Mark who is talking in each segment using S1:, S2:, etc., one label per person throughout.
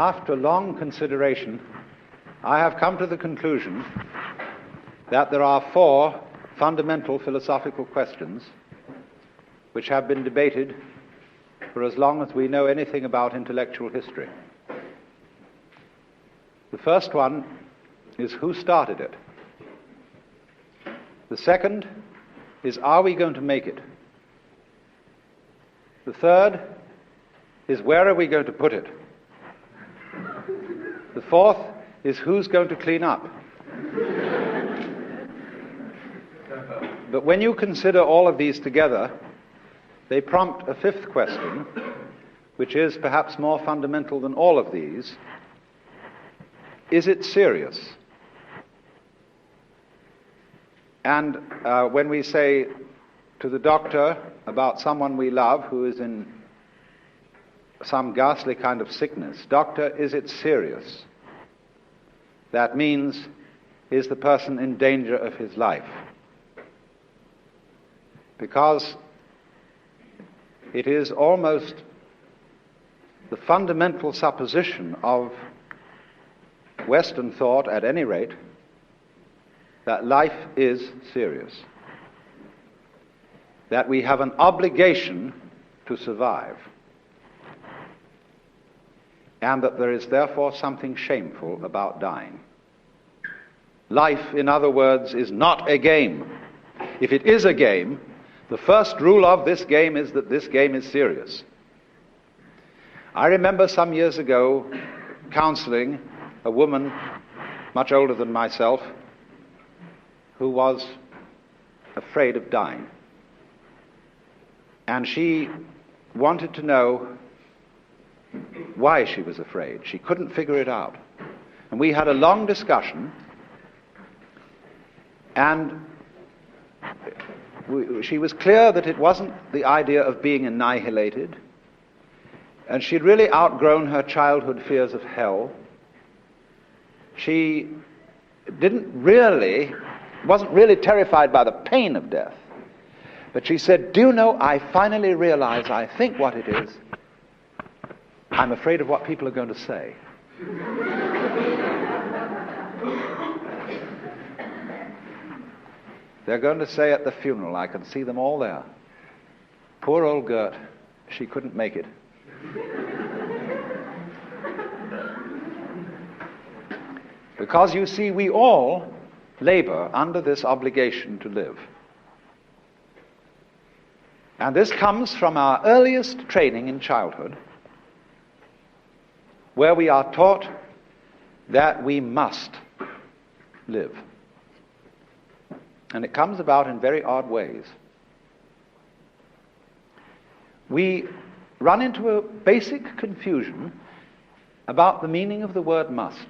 S1: After long consideration, I have come to the conclusion that there are four fundamental philosophical questions which have been debated for as long as we know anything about intellectual history. The first one is, who started it? The second is, are we going to make it? The third is, where are we going to put it? The fourth is, who's going to clean up? But when you consider all of these together, they prompt a fifth question, which is perhaps more fundamental than all of these. Is it serious? And when we say to the doctor about someone we love who is in some ghastly kind of sickness, "Doctor, is it serious?" that means, is the person in danger of his life? Because it is almost the fundamental supposition of Western thought, at any rate, that life is serious, that we have an obligation to survive, and that there is therefore something shameful about dying. Life, in other words, is not a game. If it is a game, the first rule of this game is that this game is serious. I remember some years ago counseling a woman much older than myself who was afraid of dying. And she wanted to know why she was afraid. She couldn't figure it out. And we had a long discussion, and she was clear that it wasn't the idea of being annihilated, and she'd really outgrown her childhood fears of hell. She wasn't really terrified by the pain of death, but she said, "Do you know, I finally realize, I think what it is, I'm afraid of what people are going to say." They're going to say at the funeral, I can see them all there, "Poor old Gert, she couldn't make it." Because you see, we all labor under this obligation to live. And this comes from our earliest training in childhood, where we are taught that we must live. And it comes about in very odd ways. We run into a basic confusion about the meaning of the word "must."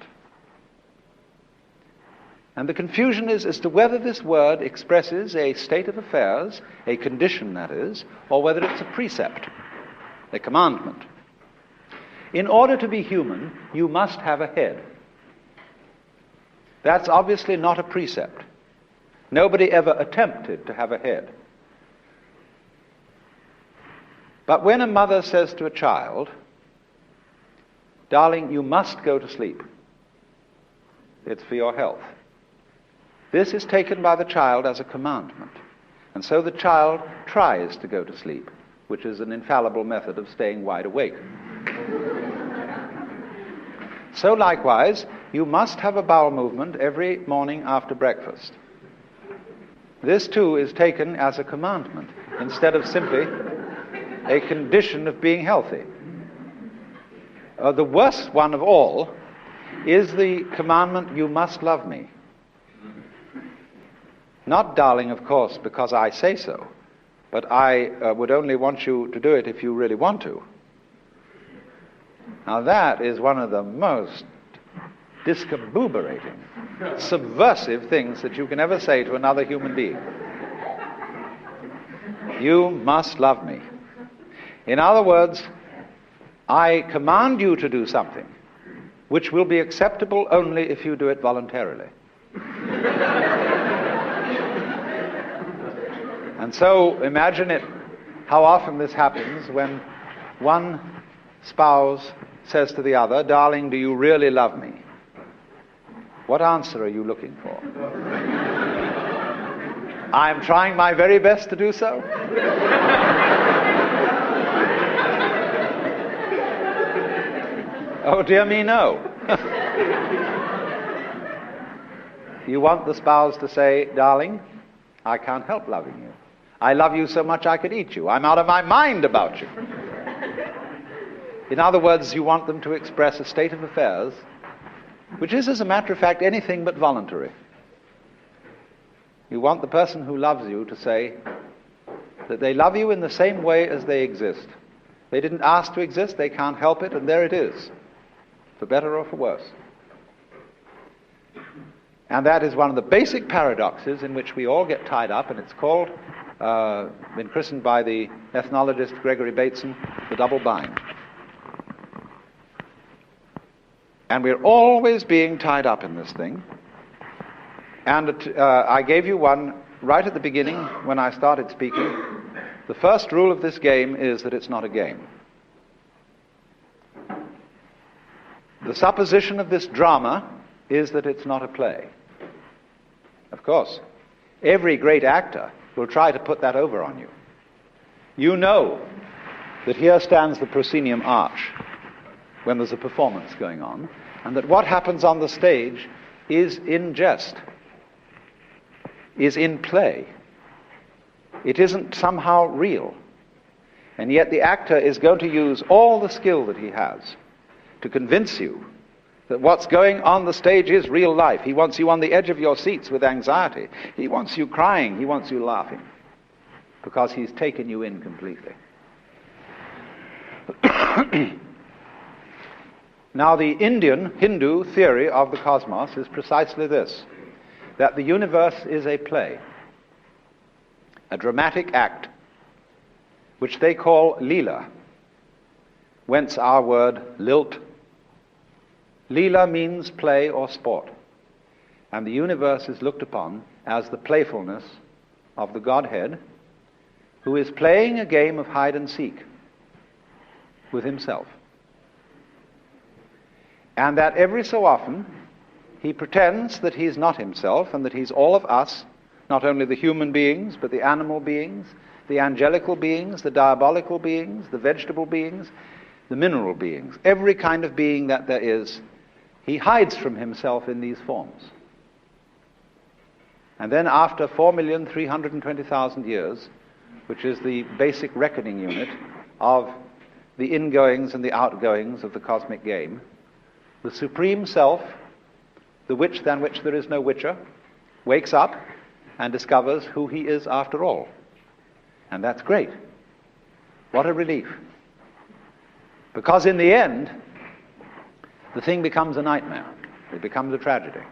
S1: And the confusion is as to whether this word expresses a state of affairs, a condition that is, or whether it's a precept, a commandment. In order to be human, you must have a head. That's obviously not a precept. Nobody ever attempted to have a head. But when a mother says to a child, "Darling, you must go to sleep. It's for your health," this is taken by the child as a commandment. And so the child tries to go to sleep, which is an infallible method of staying wide awake. So likewise, you must have a bowel movement every morning after breakfast. This too is taken as a commandment, instead of simply a condition of being healthy. The worst one of all is the commandment, "You must love me." Not, "Darling, of course, because I say so, but I would only want you to do it if you really want to." Now that is one of the most discombobulating, subversive things that you can ever say to another human being. "You must love me." In other words, I command you to do something which will be acceptable only if you do it voluntarily. And so imagine it, how often this happens when one spouse says to the other, "Darling, do you really love me?" What answer are you looking for? I'm trying my very best to do so. Oh, dear me, no. You want the spouse to say, "Darling, I can't help loving you. I love you so much I could eat you. I'm out of my mind about you." In other words, you want them to express a state of affairs which is, as a matter of fact, anything but voluntary. You want the person who loves you to say that they love you in the same way as they exist. They didn't ask to exist, they can't help it, and there it is, for better or for worse. And that is one of the basic paradoxes in which we all get tied up, and it's called, been christened by the ethnologist Gregory Bateson, the double bind. And we're always being tied up in this thing. And I gave you one right at the beginning when I started speaking. The first rule of this game is that it's not a game. The supposition of this drama is that it's not a play. Of course, every great actor will try to put that over on you. You know that here stands the proscenium arch when there's a performance going on, and that what happens on the stage is in jest, is in play. It isn't somehow real. And yet the actor is going to use all the skill that he has to convince you that what's going on the stage is real life. He wants you on the edge of your seats with anxiety. He wants you crying. He wants you laughing, because he's taken you in completely. Now, the Hindu theory of the cosmos is precisely this, that the universe is a play, a dramatic act, which they call Leela, whence our word lilt. Leela means play or sport, and the universe is looked upon as the playfulness of the Godhead, who is playing a game of hide and seek with himself. And that every so often he pretends that he's not himself and that he's all of us, not only the human beings, but the animal beings, the angelical beings, the diabolical beings, the vegetable beings, the mineral beings. Every kind of being that there is, he hides from himself in these forms. And then after 4,320,000 years, which is the basic reckoning unit of the ingoings and the outgoings of the cosmic game, the Supreme Self, the witch than which there is no witcher, wakes up and discovers who he is after all. And that's great. What a relief. Because in the end, the thing becomes a nightmare. It becomes a tragedy.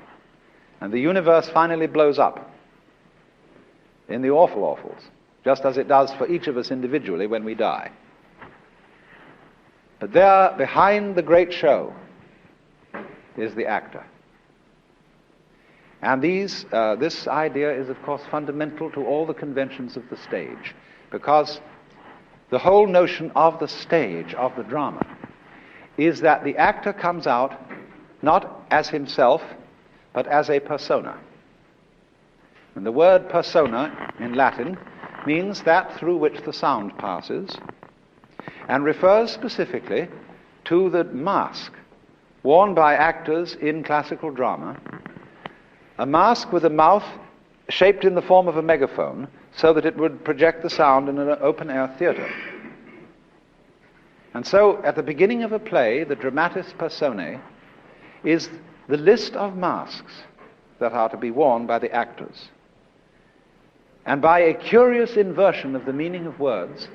S1: And the universe finally blows up in the awful awfuls, just as it does for each of us individually when we die. But there, behind the great show, is the actor. And this idea is, of course, fundamental to all the conventions of the stage, because the whole notion of the stage, of the drama, is that the actor comes out not as himself, but as a persona. And the word persona in Latin means that through which the sound passes, and refers specifically to the mask worn by actors in classical drama, a mask with a mouth shaped in the form of a megaphone so that it would project the sound in an open-air theater. And so, at the beginning of a play, the dramatis personae is the list of masks that are to be worn by the actors. And by a curious inversion of the meaning of words,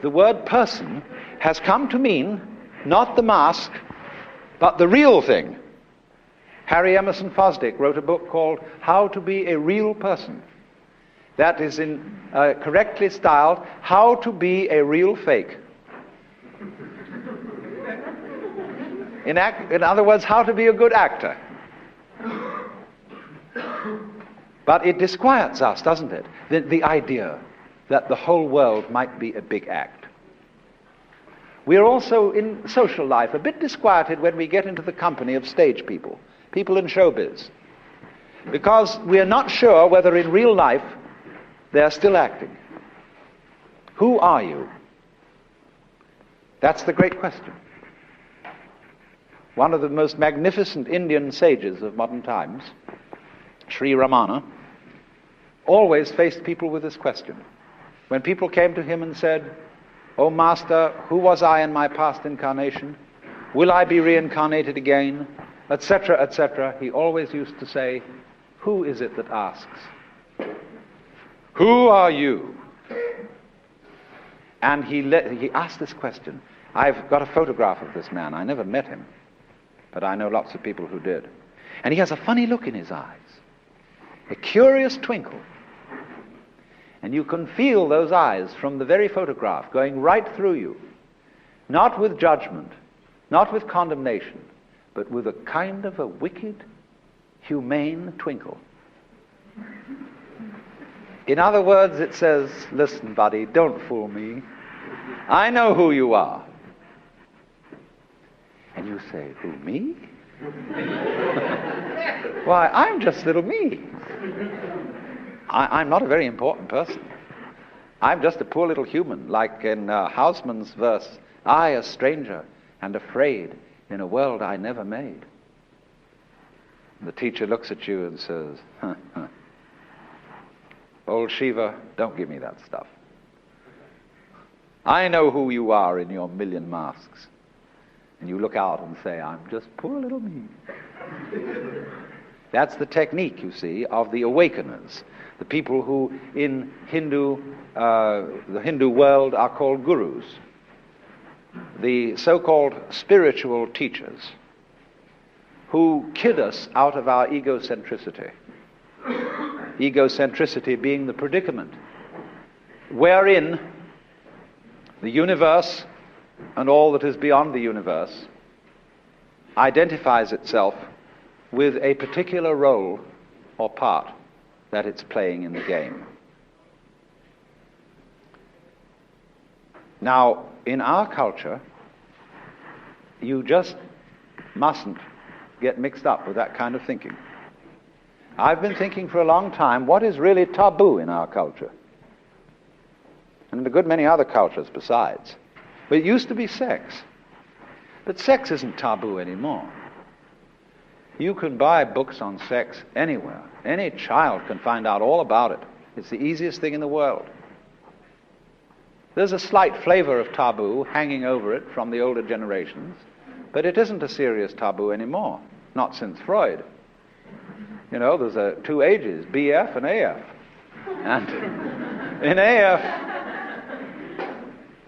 S1: the word person has come to mean not the mask, but the real thing. Harry Emerson Fosdick wrote a book called How to Be a Real Person. That is correctly styled, How to Be a Real Fake. In other words, how to be a good actor. But it disquiets us, doesn't it? The idea that the whole world might be a big act. We're also, in social life, a bit disquieted when we get into the company of stage people, people in showbiz, because we are not sure whether in real life they're still acting. Who are you? That's the great question. One of the most magnificent Indian sages of modern times, Sri Ramana, always faced people with this question. When people came to him and said, "O Master, who was I in my past incarnation? Will I be reincarnated again?" etc., etc., he always used to say, "Who is it that asks? Who are you?" And he asked this question. I've got a photograph of this man. I never met him, but I know lots of people who did. And he has a funny look in his eyes, a curious twinkle. And you can feel those eyes from the very photograph going right through you, not with judgment, not with condemnation, but with a kind of a wicked, humane twinkle. In other words, it says, "Listen, buddy, don't fool me. I know who you are." And you say, "Who, me?" "Why, I'm just little me. I'm not a very important person. I'm just a poor little human, like in Hausmann's verse, 'I, a stranger and afraid in a world I never made.'" The teacher looks at you and says, "Old Shiva, don't give me that stuff. I know who you are in your million masks." And you look out and say, "I'm just poor little me." That's the technique, you see, of the awakeners, the people who in the Hindu world are called gurus, the so-called spiritual teachers who kid us out of our egocentricity. Egocentricity being the predicament wherein the universe and all that is beyond the universe identifies itself with a particular role or part that it's playing in the game. Now, in our culture, you just mustn't get mixed up with that kind of thinking. I've been thinking for a long time, what is really taboo in our culture? And in a good many other cultures besides. But it used to be sex. But sex isn't taboo anymore. You can buy books on sex anywhere. Any child can find out all about it. It's the easiest thing in the world. There's a slight flavor of taboo hanging over it from the older generations, but it isn't a serious taboo anymore, not since Freud. You know, there's two ages, BF and AF. And in AF,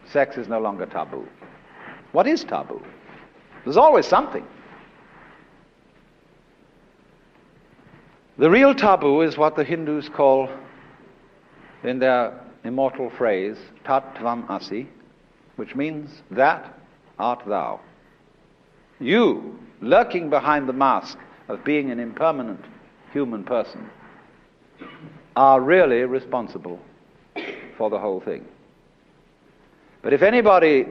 S1: sex is no longer taboo. What is taboo? There's always something. The real taboo is what the Hindus call, in their immortal phrase, Tat Tvam Asi, which means, that art thou. You, lurking behind the mask of being an impermanent human person, are really responsible for the whole thing. But if anybody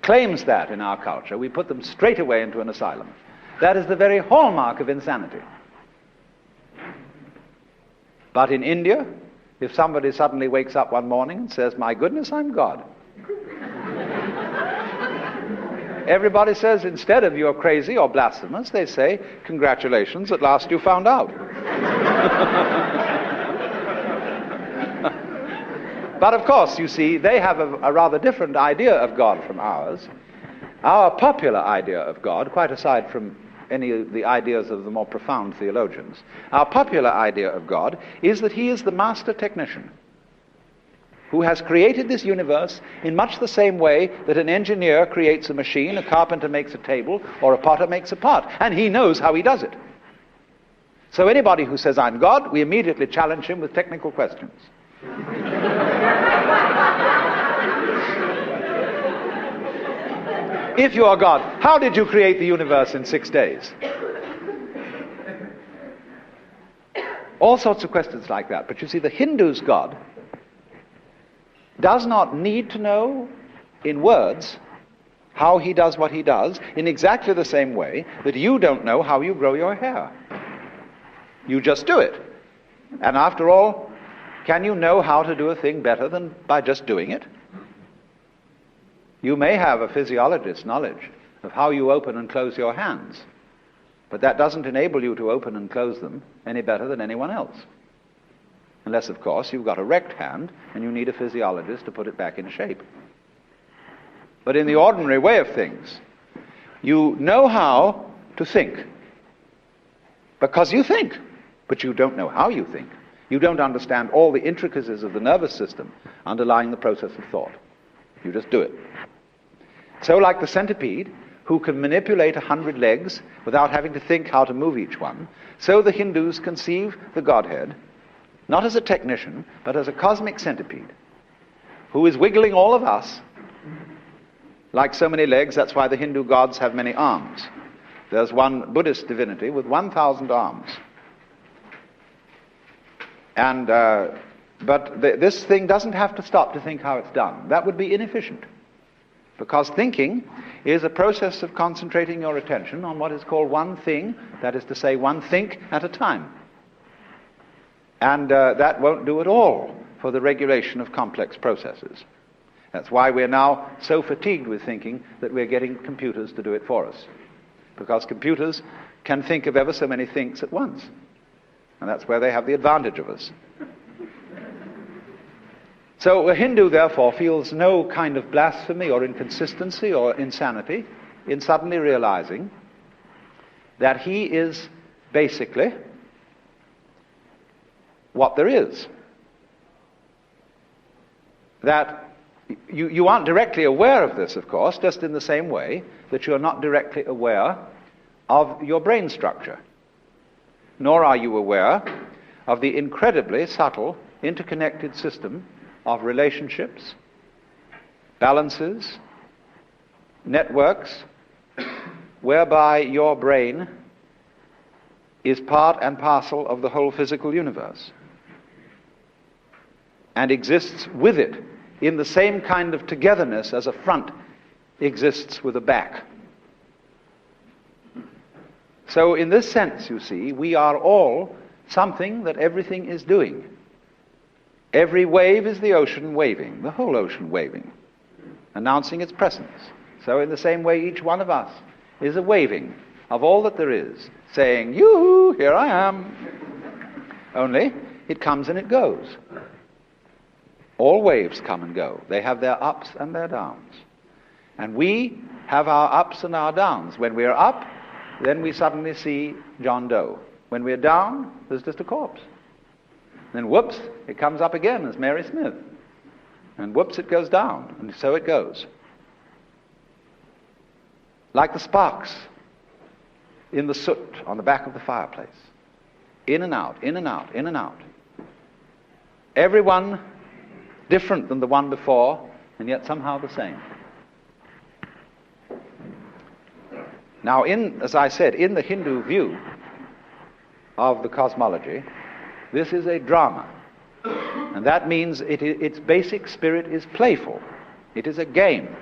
S1: claims that in our culture, we put them straight away into an asylum. That is the very hallmark of insanity. But in India, if somebody suddenly wakes up one morning and says, "My goodness, I'm God," everybody says, instead of "You're crazy" or blasphemous, they say, "Congratulations, at last you found out." But of course, you see, they have a rather different idea of God from ours. Our popular idea of God, quite aside from any of the ideas of the more profound theologians, our popular idea of God is that he is the master technician who has created this universe in much the same way that an engineer creates a machine, a carpenter makes a table, or a potter makes a pot, and he knows how he does it. So anybody who says, "I'm God," we immediately challenge him with technical questions. If you are God, how did you create the universe in 6 days? All sorts of questions like that. But you see, the Hindu's God does not need to know in words how he does what he does in exactly the same way that you don't know how you grow your hair. You just do it. And after all, can you know how to do a thing better than by just doing it? You may have a physiologist's knowledge of how you open and close your hands, but that doesn't enable you to open and close them any better than anyone else. Unless, of course, you've got a wrecked hand and you need a physiologist to put it back in shape. But in the ordinary way of things, you know how to think because you think, but you don't know how you think. You don't understand all the intricacies of the nervous system underlying the process of thought. You just do it. So like the centipede, who can manipulate 100 legs without having to think how to move each one, so the Hindus conceive the Godhead, not as a technician, but as a cosmic centipede, who is wiggling all of us like so many legs. That's why the Hindu gods have many arms. There's one Buddhist divinity with 1,000 arms. And but this thing doesn't have to stop to think how it's done. That would be inefficient. Because thinking is a process of concentrating your attention on what is called one thing, that is to say, one think at a time. And that won't do at all for the regulation of complex processes. That's why we're now so fatigued with thinking that we're getting computers to do it for us. Because computers can think of ever so many things at once. And that's where they have the advantage of us. So a Hindu, therefore, feels no kind of blasphemy or inconsistency or insanity in suddenly realizing that he is basically what there is. That you aren't directly aware of this, of course, just in the same way that you're not directly aware of your brain structure. Nor are you aware of the incredibly subtle, interconnected system of relationships, balances, networks, whereby your brain is part and parcel of the whole physical universe and exists with it in the same kind of togetherness as a front exists with a back. So in this sense, you see, we are all something that everything is doing. Every wave is the ocean waving, the whole ocean waving, announcing its presence. So in the same way, each one of us is a waving of all that there is, saying, "Yoo-hoo, here I am." Only, it comes and it goes. All waves come and go. They have their ups and their downs. And we have our ups and our downs. When we're up, then we suddenly see John Doe. When we're down, there's just a corpse. Then whoops, it comes up again as Mary Smith. And whoops, it goes down. And so it goes. Like the sparks in the soot on the back of the fireplace. In and out, in and out, in and out. Every one different than the one before, and yet somehow the same. Now, as I said, in the Hindu view of the cosmology, this is a drama. And that means its basic spirit is playful. It is a game.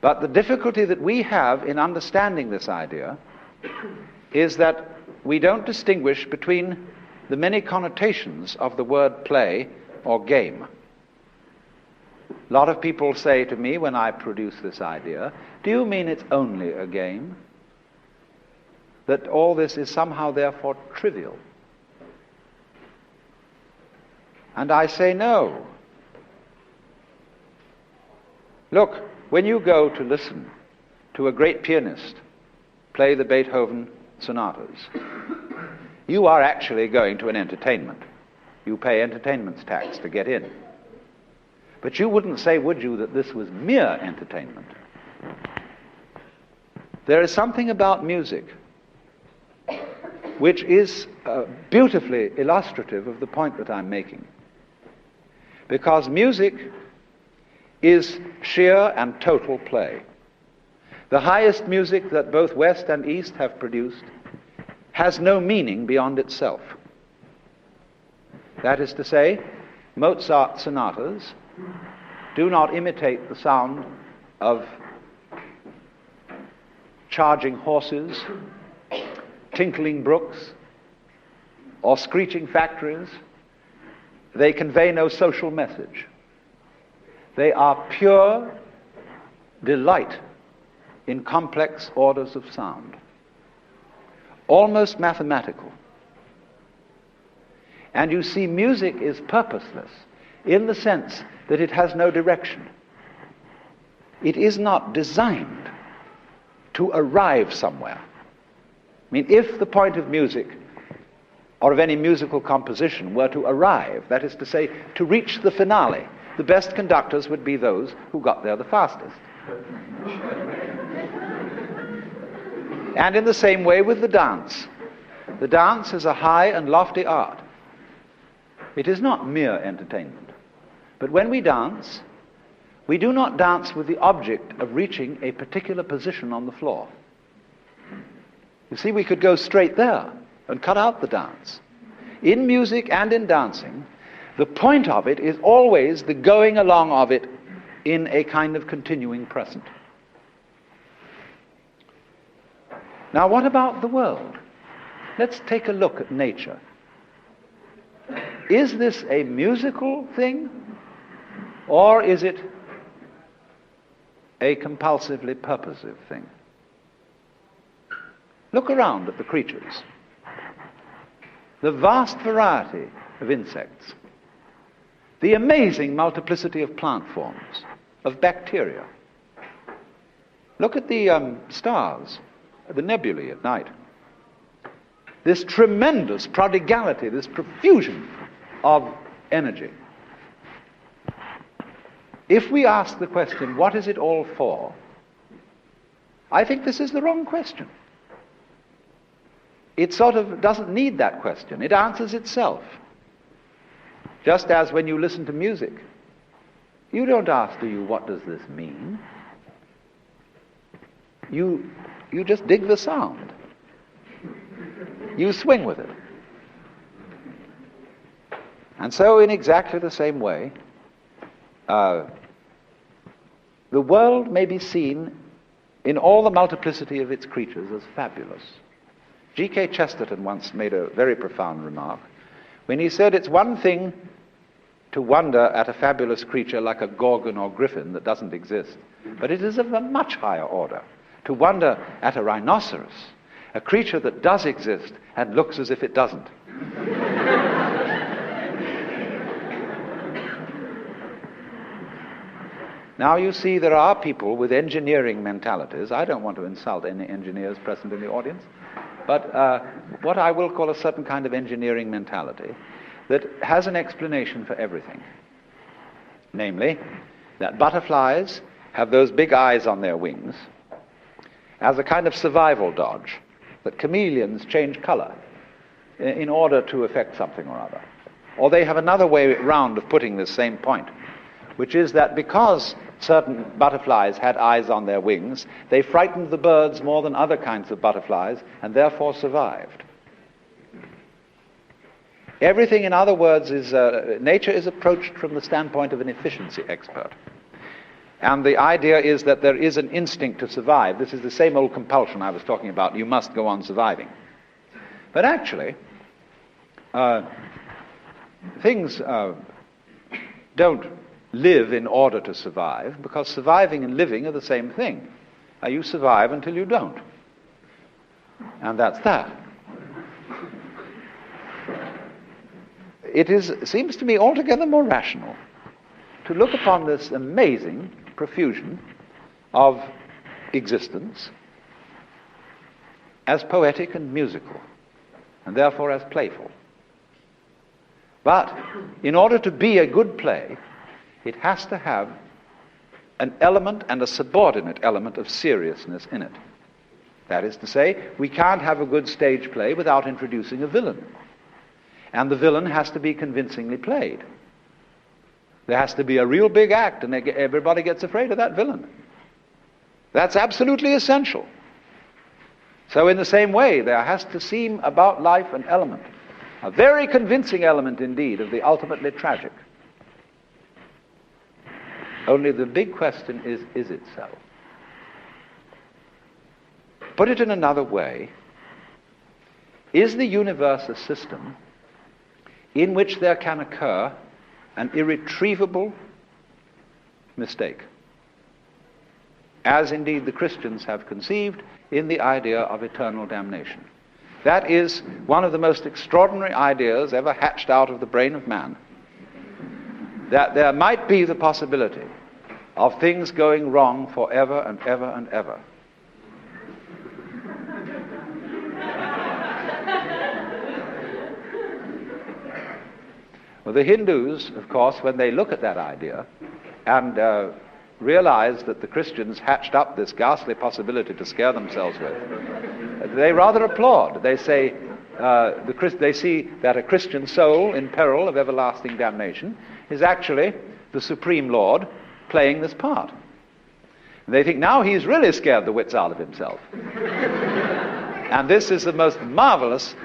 S1: But the difficulty that we have in understanding this idea is that we don't distinguish between the many connotations of the word play or game. A lot of people say to me when I produce this idea, "Do you mean it's only a game? That all this is somehow therefore trivial?" And I say no. Look, when you go to listen to a great pianist play the Beethoven sonatas, you are actually going to an entertainment. You pay entertainment tax to get in. But you wouldn't say, would you, that this was mere entertainment? There is something about music which is beautifully illustrative of the point that I'm making. Because music is sheer and total play. The highest music that both West and East have produced has no meaning beyond itself. That is to say, Mozart sonatas do not imitate the sound of charging horses, tinkling brooks, or screeching factories. They convey no social message. They are pure delight in complex orders of sound, almost mathematical. And you see, music is purposeless in the sense that it has no direction. It is not designed to arrive somewhere. I mean, if the point of music or of any musical composition were to arrive, that is to say, to reach the finale, the best conductors would be those who got there the fastest. And in the same way with the dance. The dance is a high and lofty art. It is not mere entertainment. But when we dance, we do not dance with the object of reaching a particular position on the floor. You see, we could go straight there and cut out the dance. In music and in dancing, the point of it is always the going along of it in a kind of continuing present. Now, what about the world? Let's take a look at nature. Is this a musical thing, or is it a compulsively purposive thing? Look around at the creatures. The vast variety of insects, the amazing multiplicity of plant forms, of bacteria. Look at the stars, the nebulae at night. This tremendous prodigality, this profusion of energy. If we ask the question, what is it all for? I think this is the wrong question. It sort of doesn't need that question. It answers itself. Just as when you listen to music, you don't ask, do you, what does this mean? You just dig the sound. You swing with it. And so in exactly the same way, the world may be seen in all the multiplicity of its creatures as fabulous. G.K. Chesterton once made a very profound remark when he said it's one thing to wonder at a fabulous creature like a gorgon or griffin that doesn't exist, but it is of a much higher order to wonder at a rhinoceros, a creature that does exist and looks as if it doesn't. Now you see, there are people with engineering mentalities. I don't want to insult any engineers present in the audience, but what I will call a certain kind of engineering mentality that has an explanation for everything. Namely, that butterflies have those big eyes on their wings as a kind of survival dodge, that chameleons change color in order to effect something or other. Or they have another way round of putting this same point, which is that because certain butterflies had eyes on their wings, they frightened the birds more than other kinds of butterflies and therefore survived. Everything, in other words, is nature is approached from the standpoint of an efficiency expert. And the idea is that there is an instinct to survive. This is the same old compulsion I was talking about. You must go on surviving. But actually, things don't live in order to survive, because surviving and living are the same thing. You survive until you don't. And that's that. It seems to me altogether more rational to look upon this amazing profusion of existence as poetic and musical, and therefore as playful. But in order to be a good play, it has to have an element and a subordinate element of seriousness in it. That is to say, we can't have a good stage play without introducing a villain. And the villain has to be convincingly played. There has to be a real big act, and everybody gets afraid of that villain. That's absolutely essential. So in the same way, there has to seem about life an element, a very convincing element indeed, of the ultimately tragic. Only the big question is it so? Put it in another way, is the universe a system in which there can occur an irretrievable mistake, as indeed the Christians have conceived in the idea of eternal damnation? That is one of the most extraordinary ideas ever hatched out of the brain of man, that there might be the possibility of things going wrong forever and ever and ever. Well, the Hindus, of course, when they look at that idea and realize that the Christians hatched up this ghastly possibility to scare themselves with, they rather applaud. They say, they see that a Christian soul in peril of everlasting damnation is actually the Supreme Lord playing this part. And they think now he's really scared the wits out of himself. And this is the most marvelous